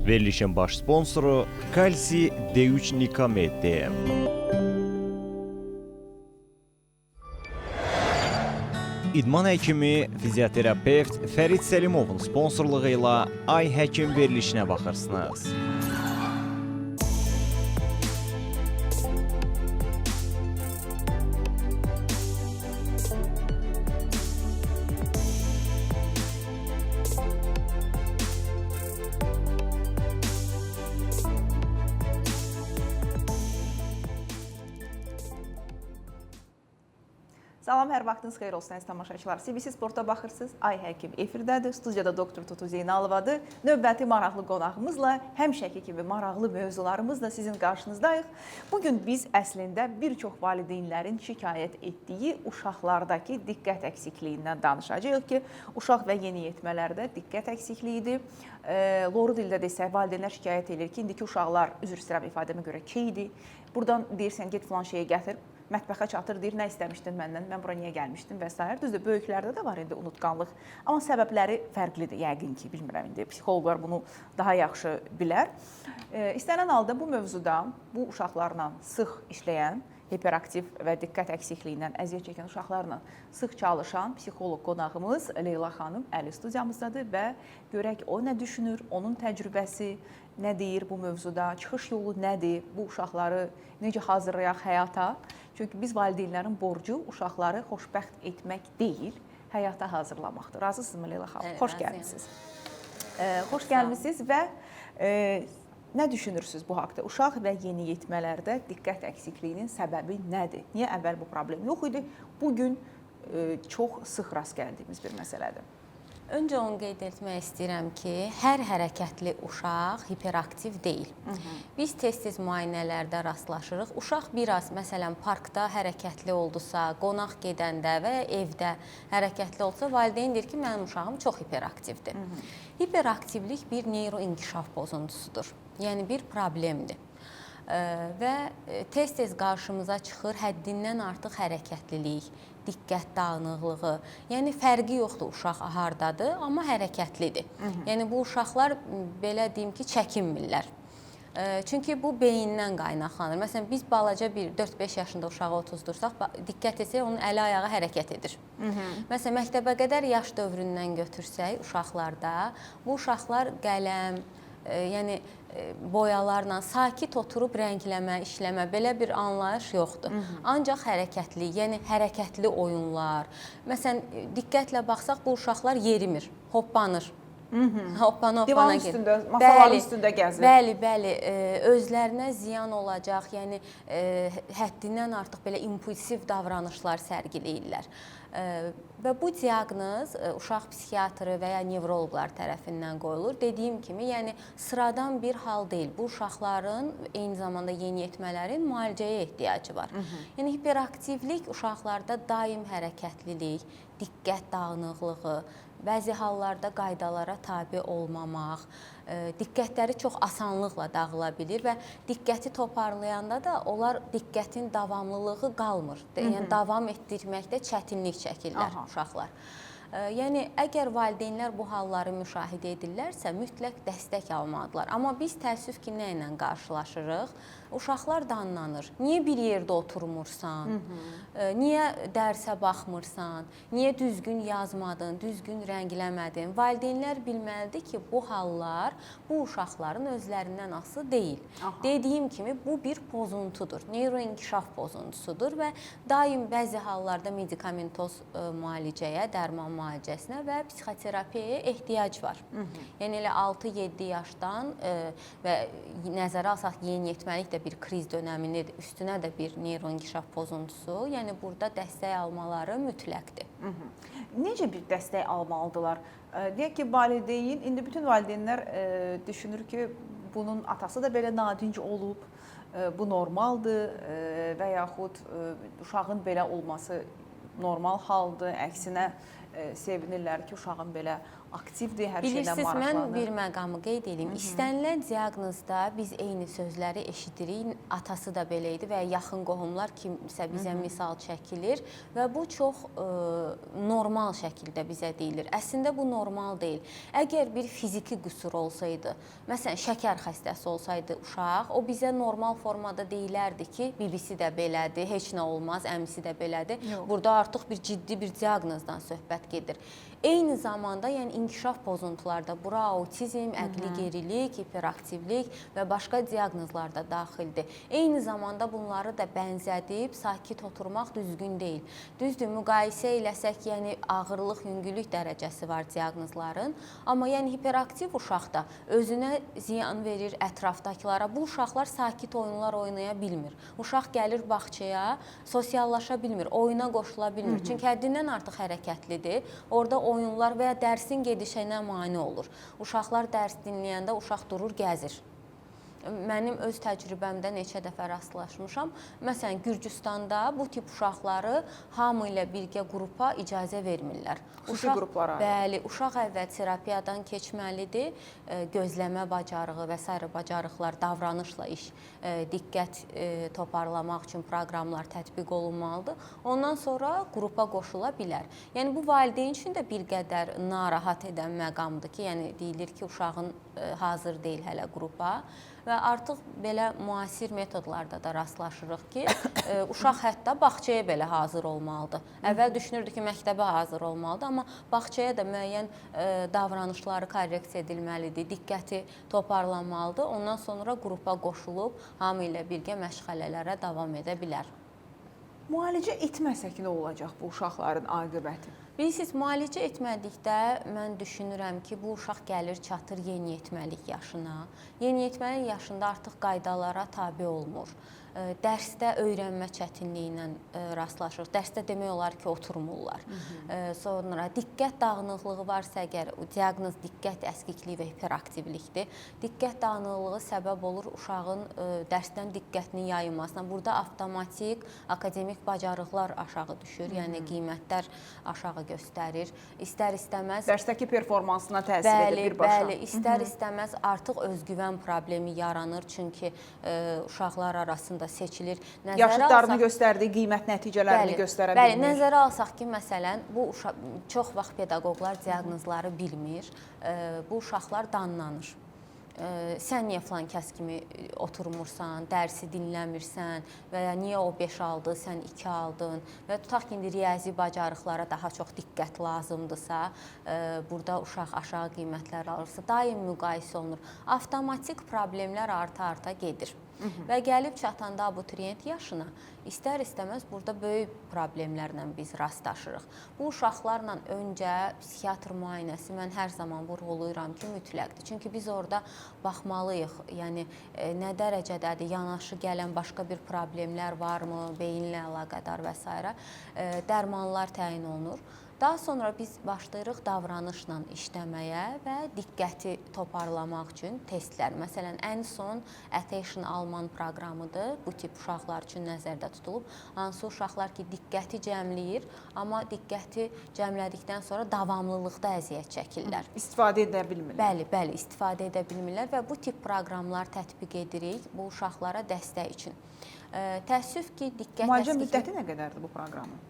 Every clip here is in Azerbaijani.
Verilişin baş sponsoru Kalsi D3 Nikamed. İdman həkimi, fizioterapevt Fərid Səlimovun sponsorluğu ilə Ay Həkim verilişinə baxırsınız. Salam, hər vaxtınız xeyir olsun, əziz tamaşaçılar. CBC Sport'a baxırsınız. Ay Həkim efirdədir. Studiyada doktor Tutu Zeynalovadır. Növbəti maraqlı qonağımızla, həmişəki kimi maraqlı mövzularımızla sizin qarşınızdayıq. Bugün biz əslində bir çox valideynlərin şikayət etdiyi uşaqlardakı diqqət əksikliyindən danışacağıq ki, uşaq və yeniyetmələrdə diqqət əksikliyidir. Loru dildə desək, valideynlər şikayət edir ki, indiki uşaqlar, üzr istəyirəm ifadəmə görə, keydir. Buradan deyirsən, get filan şeyi gətir. Mətbəxə çatır, deyir, nə istəmişdin məndən, mən bura niyə gəlmişdim və s. Düzdür, böyüklərdə də var indi unutqanlıq. Amma səbəbləri fərqlidir, yəqin ki, bilmirəm indi. Psixoloqlar bunu daha yaxşı bilər. İstənilən halda bu mövzuda bu uşaqlarla sıx işləyən, hiperaktiv və diqqət əksikliyindən əziyyət çəkən uşaqlarla sıx çalışan psixoloq qonağımız Leyla xanım Əli studiyamızdadır və görək o nə düşünür, onun təcrübəsi nə deyir bu mövzuda, çıxış yolu nədir, bu uşaqları necə hazırlayaq həyata. Çünki biz valideynlərin borcu uşaqları xoşbəxt etmək deyil, həyata hazırlamaqdır. Razısınızmı Leyla xanım? Evet, xoş gəlmisiniz. Xoş gəlmisiniz və nə düşünürsünüz bu haqda? Uşaq və yeniyetmələrdə diqqət əksikliyinin səbəbi nədir? Niyə əvvəl bu problem yox idi? Bugün çox sıx rast gəldiyimiz bir məsələdir. Öncə onu qeyd etmək istəyirəm ki, hər hərəkətli uşaq hiperaktiv deyil. Biz tez-tez müayinələrdə rastlaşırıq. Uşaq biraz, məsələn, parkda hərəkətli oldusa, qonaq gedəndə və ya evdə hərəkətli olsa, valideyn deyir ki, mənim uşağım çox hiperaktivdir. Hiperaktivlik bir neyroinkişaf pozuntusudur, yəni bir problemdir. Və tez-tez qarşımıza çıxır həddindən artıq hərəkətlilik, diqqət dağınıqlığı. Yəni fərqi yoxdur uşaq hardadır, amma hərəkətlidir. Yəni bu uşaqlar belə deyim ki, çəkinmirlər. Çünki bu beyindən qaynaqlanır. Məsələn, biz balaca bir 4-5 yaşında uşağı otuzdursaq, diqqət etsək, onun əli ayağı hərəkət edir. Məsələn, məktəbə qədər yaş dövründən götürsək uşaqlarda, bu uşaqlar qələm, yəni boyalarla sakit oturub rəngləmə, işləmə, belə bir anlayış yoxdur. Ancaq hərəkətli, yəni hərəkətli oyunlar. Məsələn, diqqətlə baxsaq, bu uşaqlar yerimir, hoppanır. Hoppana Divan gedir. üstündə, masaların üstündə gəzir. Bəli, özlərinə ziyan olacaq, yəni həddindən artıq belə impulsiv davranışlar sərgiləyirlər. Və bu diaqnoz uşaq psixiatrı və ya nevroloqlar tərəfindən qoyulur. Dediyim kimi, yəni sıradan bir hal deyil. Bu uşaqların, eyni zamanda yeniyetmələrin müalicəyə ehtiyacı var. Yəni hiperaktivlik uşaqlarda daim hərəkətlilik, diqqət dağınıqlığı, bəzi hallarda qaydalara tabe olmamaq, diqqətləri çox asanlıqla dağıla bilir və diqqəti toparlayanda da onlar diqqətin davamlılığı qalmır. Yəni davam etdirməkdə çətinlik çəkirlər uşaqlar. Yəni, əgər valideynlər bu halları müşahidə edirlərsə, mütləq dəstək almalıdırlar. Amma biz təəssüf ki, nə ilə qarşılaşırıq? Uşaqlar danlanır. Niyə bir yerdə oturmursan? Niyə dərsə baxmırsan? Niyə düzgün yazmadın, düzgün rəngləmədin? Valideynlər bilməlidir ki, bu hallar bu uşaqların özlərindən asılı deyil. Dediyim kimi, bu bir pozuntudur, neyroinkişaf pozuntusudur və daim bəzi hallarda medikamentoz müalicəyə, dərman müalicəsinə və psixoterapiyaya ehtiyac var. Yəni elə 6-7 yaşdan və nəzərə alsaq yeniyetməlik də bir kriz dönəmini, üstünə də bir neyroinkişaf pozuntusu, yəni burada dəstək almaları mütləqdir. Necə bir dəstək almalıdırlar? Deyək ki, valideyn, indi bütün valideynlər düşünür ki, bunun atası da belə nadinc olub, bu normaldır və yaxud uşağın belə olması normal haldır, əksinə sevinirlər ki, uşağın belə aktivdir, hər şeydən Bilirsiniz, mən maraqlanır. bir məqamı qeyd edeyim. İstənilən diaqnozda biz eyni sözləri eşidirik. Atası da belə idi və yaxın qohumlar kimsə bizə misal çəkilir və bu çox normal şəkildə bizə deyilir. Əslində bu normal deyil. Əgər bir fiziki qüsur olsaydı, məsələn, şəkər xəstəsi olsaydı uşaq, o bizə normal formada deyilərdi ki, bibisi də belədir, heç nə olmaz, əmisi də belədir. Burada artıq bir ciddi bir diaqnozdan söhbət gedir. Eyni zamanda, yəni inkişaf pozuntularda bura autizm, əqli gerilik, hiperaktivlik və başqa diaqnozlar da daxildir. Eyni zamanda bunları da bənzədib sakit oturmaq düzgün deyil. Düzdür, müqayisə eləsək, yəni ağırlıq, yüngüllük dərəcəsi var diaqnozların, amma yəni hiperaktiv uşaq da özünə ziyan verir ətrafdakılara. Bu uşaqlar sakit oyunlar oynaya bilmir. Uşaq gəlir bağçaya, sosiallaşa bilmir, oyuna qoşula bilmir. Çünki həddindən artıq hərəkətlidir. Orada oyunlar və ya dərsin gedişinə mane olur. Uşaqlar dərs dinləyəndə uşaq durur, gəzir. Mənim öz təcrübəmdə neçə dəfə rastlaşmışam. Məsələn, Gürcüstanda bu tip uşaqları hamı ilə birgə qrupa icazə vermirlər. Xüsusi qruplara. Bəli, uşaq əvvəl terapiyadan keçməlidir. Gözləmə bacarığı və sair bacarıqlar, davranışla iş, diqqət toparlamaq üçün proqramlar tətbiq olunmalıdır. Ondan sonra qrupa qoşula bilər. Yəni bu valideyn üçün də bir qədər narahat edən məqamdır ki, yəni deyilir ki, uşağın hazır deyil hələ qrupa. Və artıq belə müasir metodlarda da rastlaşırıq ki, uşaq hətta bağçaya belə hazır olmalıdır. Əvvəl düşünürdü ki, məktəbə hazır olmalıdır, amma bağçaya da müəyyən davranışları korreksiya edilməlidir, diqqəti toparlanmalıdır. Ondan sonra qrupa qoşulub, hamı ilə birgə məşğələlərə davam edə bilər. Müalicə etməsək nə olacaq bu uşaqların aqibəti? Bilirsiniz, müalicə etmədikdə mən düşünürəm ki, bu uşaq gəlir, çatır yeniyetməlik yaşına. Yeniyetməlik yaşında artıq qaydalara tabe olmur. Dərsdə öyrənmə çətinliyi ilə rastlaşır. Dərsdə demək olar ki, oturmurlar. Sonra diqqət dağınıqlığı varsa əgər, diaqnoz diqqət əskikliyi və hiperaktivlikdir. Diqqət dağınıqlığı səbəb olur uşağın dərsdən diqqətinin yayılmasına. Burada avtomatik, akademik bacarıqlar aşağı düşür, yəni qiymətlər aşağı göstərir. İstər-istəməz dərsdəki performansına təsir edir birbaşa. Bəli, istər-istəməz artıq özgüvən problemi yaranır, çünki uşaqlar arasında seçilir. Yaşıdlarını göstərdiyi qiymət nəticələrini göstərə bilmir. Bəli, nəzərə alsaq ki, məsələn, bu çox vaxt pedaqoqlar diaqnozları bilmir. Bu uşaqlar danlanır. Sən niyə filan kəs kimi oturmursan, dərsi dinləmirsən və ya niyə o 5 aldı, sən 2 aldın və tutaq ki, indi riyazi bacarıqlara daha çox diqqət lazımdırsa, burada uşaq aşağı qiymətlər alırsa, daim müqayisə olunur. Avtomatik problemlər arta-arta gedir. Və gəlib çatanda abituriyent yaşına istər-istəməz burada böyük problemlərlə biz rastlaşırıq. Bu uşaqlarla öncə psixiatr müayinəsi mən hər zaman vurğulayıram ki, mütləqdir. Çünki biz orada baxmalıyıq, yəni nə dərəcədədir, yanaşı gələn başqa bir problemlər varmı, beyinlə əlaqədar və s. Dərmanlar təyin olunur. Daha sonra biz başlayırıq davranışla işləməyə və diqqəti toparlamaq üçün testlər. Məsələn, ən son Attention Alman proqramıdır. Bu tip uşaqlar üçün nəzərdə tutulub. Hansı uşaqlar ki, diqqəti cəmləyir, amma diqqəti cəmlədikdən sonra davamlılıqda əziyyət çəkirlər. İstifadə edə bilmirlər. Bəli, istifadə edə bilmirlər və bu tip proqramlar tətbiq edirik bu uşaqlara dəstək üçün. Təəssüf ki, diqqət Müalicə müddəti nə qədərdir bu proqramın?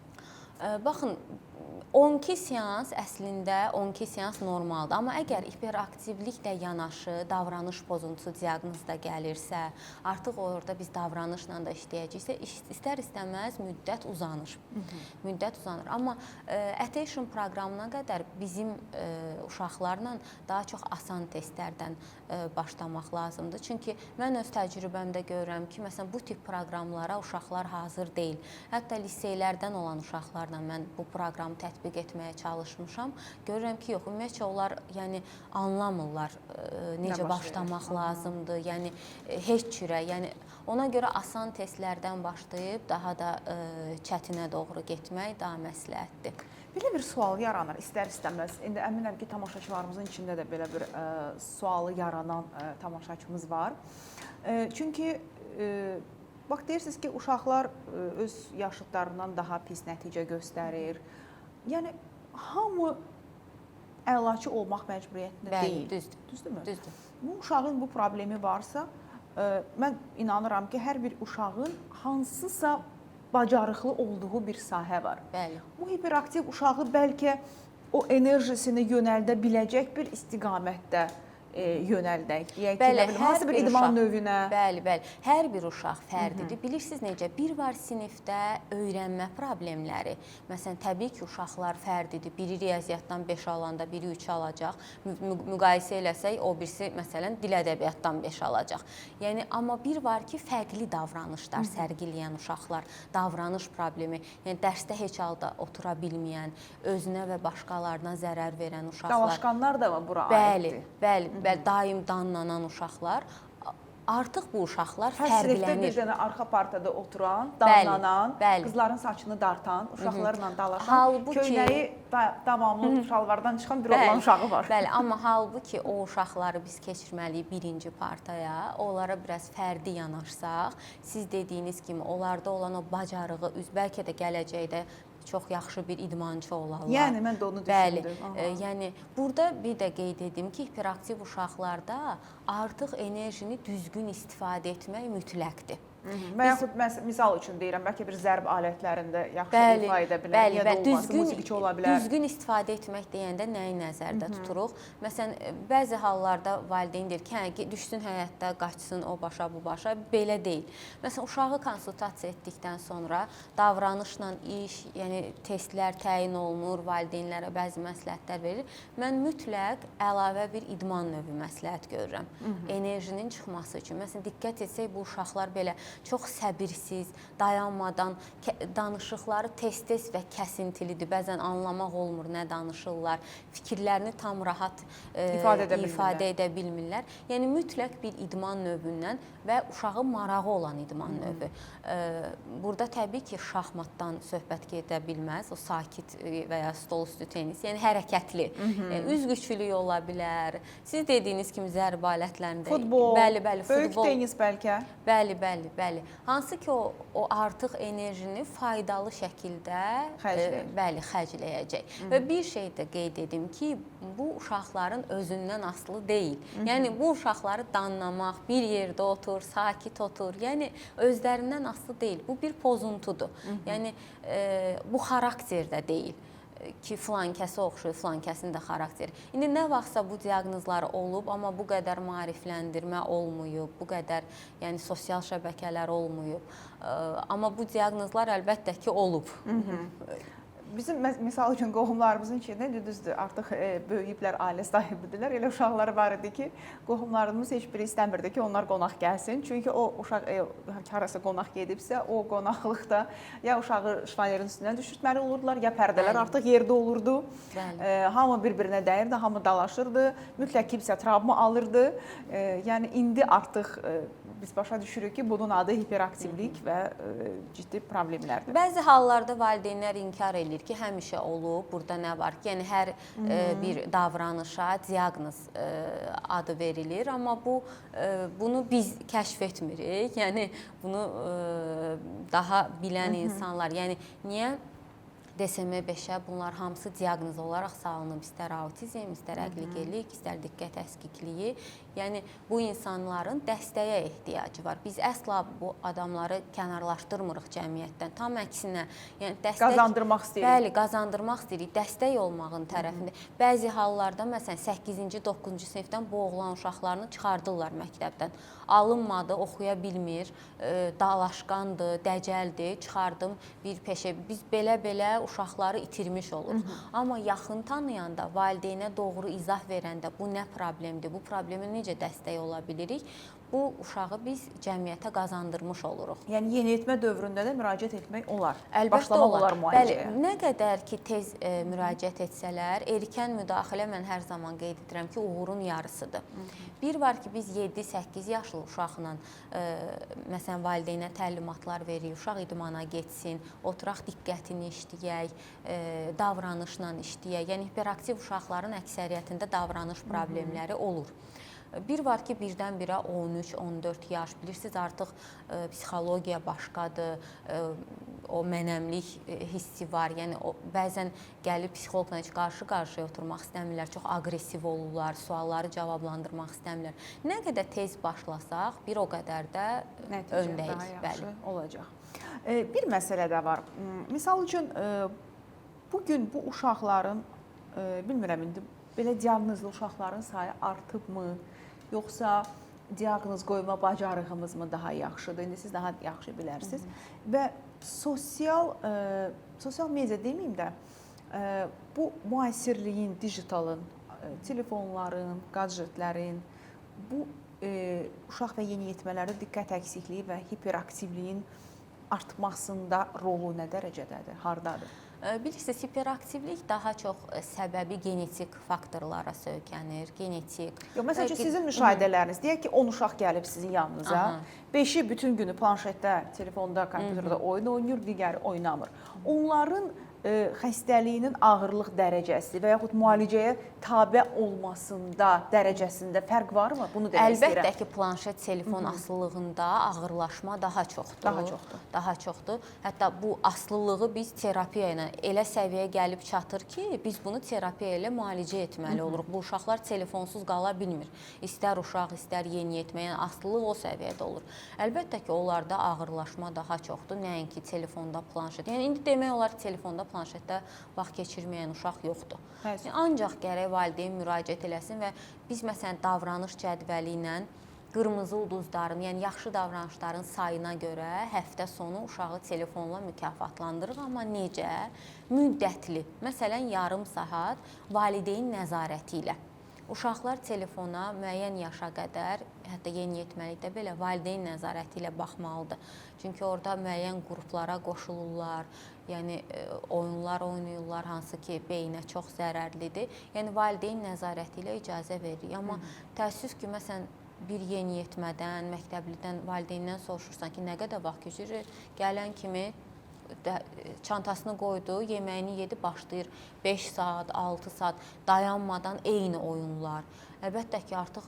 Baxın, 12 seans əslində 12 seans normaldır. Amma əgər hiperaktivliklə yanaşı davranış pozuntusu diaqnozu da gəlirsə, artıq orada biz davranışla da işləyəcəksə, istər-istəməz müddət uzanır. Müddət uzanır. Amma Attention proqramına qədər bizim uşaqlarla daha çox asan testlərdən başlamaq lazımdır. Çünki mən öz təcrübəmdə görürəm ki, məsələn, bu tip proqramlara uşaqlar hazır deyil. Hətta liseylərdən olan uşaqlarla mən bu proqramı tətbiq etməyə çalışmışam. Görürəm ki, yox, ümumiyyətcə onlar yəni anlamırlar necə başlamaq lazımdır. Yəni heç cürə, yəni ona görə asan testlərdən başlayıb daha da çətinə doğru getmək daha məsləhətdir. Belə bir sual yaranır istər-istəməz. İndi əminəm ki, tamaşaçılarımızın içində də belə bir sualı yaranan tamaşaçımız var. Çünki bax deyirsiniz ki, uşaqlar öz yaşıdlarından daha pis nəticə göstərir. Yəni hamı əlaçı olmaq məcburiyyətində Bəli, deyil. düzdür. Düzdürmü? Düzdür. Bu uşağın bu problemi varsa, mən inanıram ki, hər bir uşağın hansısa bacarıqlı olduğu bir sahə var. Bəli. Bu hiperaktiv uşağı bəlkə o enerjisini yönəldə biləcək bir istiqamətdə yönəldək. Deyək ki, Bəli, nə bilim, hansı bir idman növünə. Bəli, bəli. Hər bir uşaq fərdidir. Bilirsiniz necə? Bir var sinifdə öyrənmə problemləri. Məsələn, təbii ki, uşaqlar fərdidir. Biri riyaziyyatdan 5 alanda, biri 3 alacaq. Müqayisə eləsək, o birisi məsələn dil ədəbiyyatdan 5 alacaq. Yəni amma bir var ki, fərqli davranışlar sərgiləyən uşaqlar, davranış problemi, yəni dərsdə heç halda otura bilməyən, özünə və başqalarına zərər verən uşaqlar. Dalaşqanlar da bura Bəli, aiddir. bəli, bəli, daim danlanan uşaqlar. Artıq bu uşaqlar Sinifdə bir fərqlənir. dənə arxa partada oturan, danlanan, bəli. qızların saçını dartan, uşaqlarla dalaşan, Halbuki- köynəyi davamlı şalvardan çıxan bir oğlan uşağı var. Bəli, amma halbuki o uşaqları biz keçirməliyik birinci partaya. Onlara biraz fərdi yanaşsaq, siz dediyiniz kimi onlarda olan o bacarığı, bəlkə də gələcəkdə çox yaxşı bir idmançı olarlar. Yəni mən də onu Bəli, düşündüm. yəni burada bir də qeyd edim ki, hiperaktiv uşaqlarda artıq enerjini düzgün istifadə etmək mütləqdir. Və yaxud misal üçün deyirəm, bəlkə bir zərb alətlərində yaxşı Bəli, ifa edə bilər, bəli, ya da bəli. olması musiqiçi ola bilər. Düzgün istifadə etmək deyəndə nəyi nəzərdə tuturuq? Məsələn, bəzi hallarda valideyn deyir ki, hə, düşsün həyatda, qaçsın o başa, bu başa. Belə deyil. Məsələn, uşağı konsultasiya etdikdən sonra davranışla iş, yəni testlər təyin olunur, valideynlərə bəzi məsləhətlər verilir. Mən mütləq əlavə bir idman növü məsləhət görürəm. Enerjinin çıxması üçün. Məsələn, diqqət etsək bu uşaqlar belə çox səbirsiz, dayanmadan danışıqları tez-tez və kəsintilidir. Bəzən anlamaq olmur nə danışırlar. Fikirlərini tam rahat ifadə edə bilmirlər. Yəni mütləq bir idman növündən və uşağın marağı olan idman növü. Burada təbii ki, şahmatdan söhbət gedə bilməz. O sakit və ya stol üstü tenis, yəni hərəkətli. Üz güclülüyü ola bilər. Siz dediyiniz kimi zərb alətlərində Futbol, bəli, böyük tenis bəlkə. Bəli, bəli, bəli. Hansı ki o artıq enerjini faydalı şəkildə xərcləyəcək. Və bir şey də qeyd edim ki, bu uşaqların özündən asılı deyil. Yəni bu uşaqları danlamaq, bir yerdə otur, sakit otur, yəni özlərindən asılı deyil. Bu bir pozuntudur. Yəni bu xarakterdə deyil ki, filan kəsə oxşuyur, filan kəsin də xarakteri. İndi nə vaxtsa bu diaqnozlar olub, amma bu qədər maarifləndirmə olmayıb, bu qədər yəni sosial şəbəkələr olmayıb. Amma bu diaqnozlar əlbəttə ki, olub. Bizim misal üçün qohumlarımızın içində düzdür, artıq böyüyüblər, ailə sahibidirlər. Elə uşaqları var idi ki, qohumlarımız heç biri istəmirdi ki, onlar qonaq gəlsin. Çünki o uşaq harasa qonaq gedibsə, o qonaqlıqda ya uşağı şvalerin üstünə düşürtməli olurdular, ya pərdələr artıq yerdə olurdu. Hamı bir-birinə dəyirdi, hamı dalaşırdı, mütləq kimsə travma alırdı. Yəni indi artıq biz başa düşürük ki, bunun adı hiperaktivlik və ciddi problemlərdir. Bəzi hallarda valideynlər inkar edir ki, həmişə olub, burada nə var ki, yəni hər bir davranışa diaqnoz adı verilir, amma bunu biz kəşf etmirik. Yəni bunu daha bilən insanlar, yəni niyə DSM-5-ə bunlar hamısı diaqnoz olaraq salınıb, istər autizm, istər əqli gerilik, istər diqqət əskikliyi. Yəni bu insanların dəstəyə ehtiyacı var. Biz əsla bu adamları kənarlaşdırmırıq cəmiyyətdən. Tam əksinə, yəni dəstək qazandırmaq istəyirik. Bəli, qazandırmaq istəyirik. Dəstək olmağın tərəfində. Bəzi hallarda məsələn 8-ci, 9-cu sinifdən bu oğlan uşaqlarını çıxardırlar məktəbdən. Alınmadı, oxuya bilmir, dalaşqandır, dəcəldir, çıxardım bir peşə. Biz belə-belə uşaqları itirmiş oluruq. Amma yaxın tanıyanda, valideynə doğru izah verəndə bu nə problemdir, bu problemi necə dəstək ola bilirik, bu uşağı biz cəmiyyətə qazandırmış oluruq. Yəni yeniyetmə dövründə də müraciət etmək olar. Əlbəttə Başlamaq olar müalicəyə. Bəli, nə qədər ki tez müraciət etsələr, erkən müdaxilə mən hər zaman qeyd edirəm ki, uğurun yarısıdır. Bir var ki, biz 7-8 yaşlı uşaqla məsələn valideynə təlimatlar veririk, uşaq idmana getsin, oturaq diqqətini işləyək, davranışla işləyək. Yəni hiperaktiv uşaqların əksəriyyətində davranış problemləri olur. Bir var ki, birdən-birə 13, 13-14 yaş, bilirsiniz artıq psixologiya başqadır, o mənəmlik hissi var. Yəni bəzən gəlib psixoloqla heç qarşı-qarşıya oturmaq istəmirlər, çox aqressiv olurlar, sualları cavablandırmaq istəmirlər. Nə qədər tez başlasaq, bir o qədər də öndəyik. Daha yaxşı olacaq. Bir məsələ də var. Misal üçün, bugün bu uşaqların, bilmirəm indi, belə diaqnozlu uşaqların sayı artıbmı, yoxsa diaqnoz qoyma bacarığımız mı daha yaxşıdır? İndi siz daha yaxşı bilərsiniz. Və sosial media deməyim də, bu müasirliyin, digitalın, telefonların, gadjetlərin, bu uşaq və yeniyetmələrdə diqqət əksikliyi və hiperaktivliyin artmasında rolu nə dərəcədədir, hardadır? Bilirsiniz, hiperaktivlik daha çox səbəbi genetik faktorlara söykənir, genetik. Məsələn, sizin müşahidələriniz, deyək ki, 10 uşaq gəlib sizin yanınıza, 5-i bütün günü planşetdə, telefonda, kompüterdə oyun oynayır, digəri oynamır. Onların xəstəliyinin ağırlıq dərəcəsi və yaxud müalicəyə tabe olmasında dərəcəsində fərq varmı? Bunu demək istəyirəm. Əlbəttə ki, planşet, telefon asılılığında ağırlaşma daha çoxdur. Daha çoxdur. Hətta bu asılılığı biz terapiya ilə elə səviyyəyə gəlib çatır ki, biz bunu terapiya ilə müalicə etməli oluruq. Bu uşaqlar telefonsuz qala bilmir. İstər uşaq, istər yeniyetmə, yəni asılılıq o səviyyədə olur. Əlbəttə ki, onlarda ağırlaşma daha çoxdur, nəinki telefonda, planşet. Yəni indi demək olar ki, telefonda, planşetdə vaxt keçirməyən uşaq yoxdur. Ancaq gərək valideyn müraciət eləsin və biz məsələn davranış cədvəli ilə qırmızı ulduzların, yəni yaxşı davranışların sayına görə həftə sonu uşağı telefonla mükafatlandırırıq, amma necə? Müddətli. Məsələn, yarım saat valideyn nəzarəti ilə. Uşaqlar telefona müəyyən yaşa qədər, hətta yeniyetməlikdə belə valideyn nəzarəti ilə baxmalıdır. Çünki orada müəyyən qruplara qoşulurlar, yəni oyunlar oynayırlar, hansı ki, beyinə çox zərərlidir. Yəni valideyn nəzarəti ilə icazə veririk. Amma təəssüf ki, məsələn, bir yeniyetmədən, məktəblidən, valideyndən soruşursan ki, nə qədər vaxt keçirir, gələn kimi çantasını qoydu, yeməyini yedi, başlayır 5 saat, 6 saat dayanmadan eyni oyunlar. Əlbəttə ki, artıq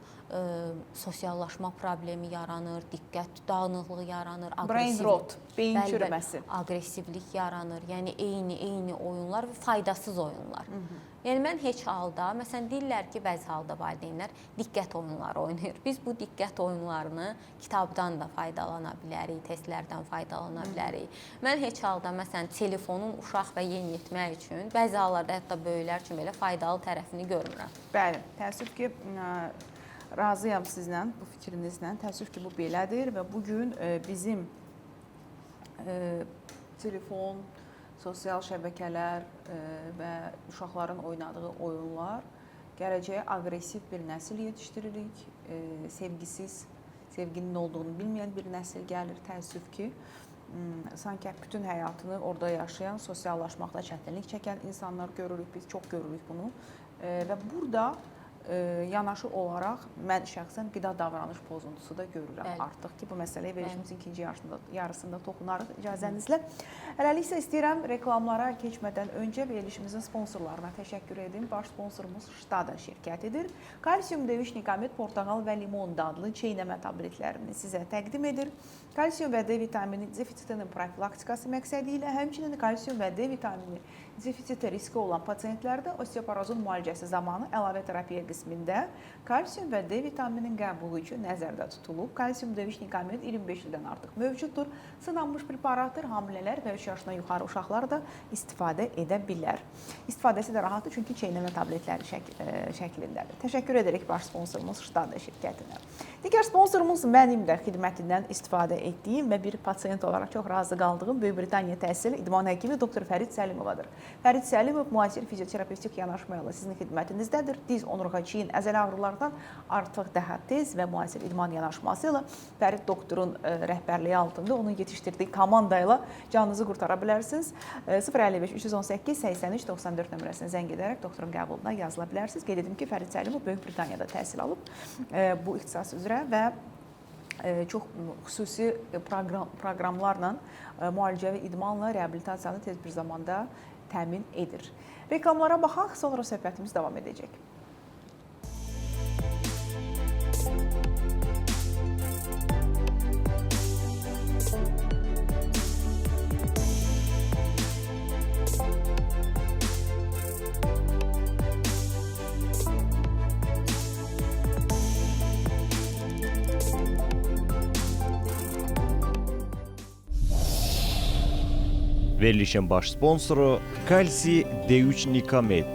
sosiallaşma problemi yaranır, diqqət dağınıqlığı yaranır, brain rot, beyin çürüməsi, aqressivlik yaranır. Yəni eyni oyunlar və faydasız oyunlar. Yəni mən heç halda, məsələn deyirlər ki, bəzi halda valideynlər diqqət oyunları oynayır. Biz bu diqqət oyunlarını kitabdan da faydalana bilərik, testlərdən faydalana bilərik. Mən heç halda məsələn telefonun uşaq və yeniyetmə üçün, bəzi hallarda hətta böyüklər üçün belə faydalı tərəfini görmürəm. Bəli, təəssüf ki, razıyam sizlə, bu fikrinizlə. Təəssüf ki, bu belədir və bugün bizim telefon, sosial şəbəkələr və uşaqların oynadığı oyunlar gələcəyə aqressiv bir nəsil yetişdiririk. Sevgisiz, sevginin olduğunu bilməyən bir nəsil gəlir, təəssüf ki. Sanki bütün həyatını orada yaşayan, sosiallaşmaqda çətinlik çəkən insanlar görürük, biz çox görürük bunu. Və burada yanaşı olaraq mən şəxsən qida davranış pozuntusu da görürəm artıq ki, bu məsələyə verilişimizin ikinci yarısında toxunarıq icazənizlə. Hələlik isə istəyirəm reklamlara keçmədən öncə verilişimizin sponsorlarına təşəkkür edim. Baş sponsorumuz Ştada şirkətidir. Kalsium D3 Nikamet, portağal və limon dadlı çeynəmə tabletlərini sizə təqdim edir. Kalsium və D vitamini defisitinin profilaktikası məqsədi ilə, həmçinin kalsium və D vitamini defisiti riski olan pasientlərdə osteoporozun müalicəsi zamanı əlavə terapiya qismində kalsium və D vitaminin qəbulu üçün nəzərdə tutulub. Kalsium D3 Nikamet 25 ildən artıq mövcuddur. Sınanmış preparatdır, hamilələr və 3 yaşından yuxarı uşaqlar da istifadə edə bilər. İstifadəsi də rahatdır, çünki çeynəmə tabletləri şəklindədir. Təşəkkür edirik baş sponsorumuz Ştada şirkətinə. Digər sponsorumuz mənim də xidmətindən istifadə etdiyim və bir pasiyent olaraq çox razı qaldığım Böyük Britaniya təhsilli idman həkimi Dr. Fərid Səlimovadır. Fərid Səlimov müasir fizioterapevtik yanaşma ilə sizin xidmətinizdədir. Diz, onurğa, çiyin, əzələ ağrılardan artıq daha tez və müasir idman yanaşması ilə Fərid doktorun rəhbərliyi altında onun yetişdirdiyi komanda ilə canınızı qurtara bilərsiniz. 055 318 83 94 nömrəsinə zəng edərək doktorun qəbuluna yazıla bilərsiniz. Qeyd edim ki, Fərid Səlimov Böyük Britaniyada təhsil alıb bu ixtisas üzrə və çox xüsusi proqramlarla müalicə və idmanla reabilitasiyanı tez bir zamanda təmin edir. Reklamlara baxaq, sonra söhbətimiz davam edəcək. Verilişin baş sponsoru Kalsi D3 Nikamed.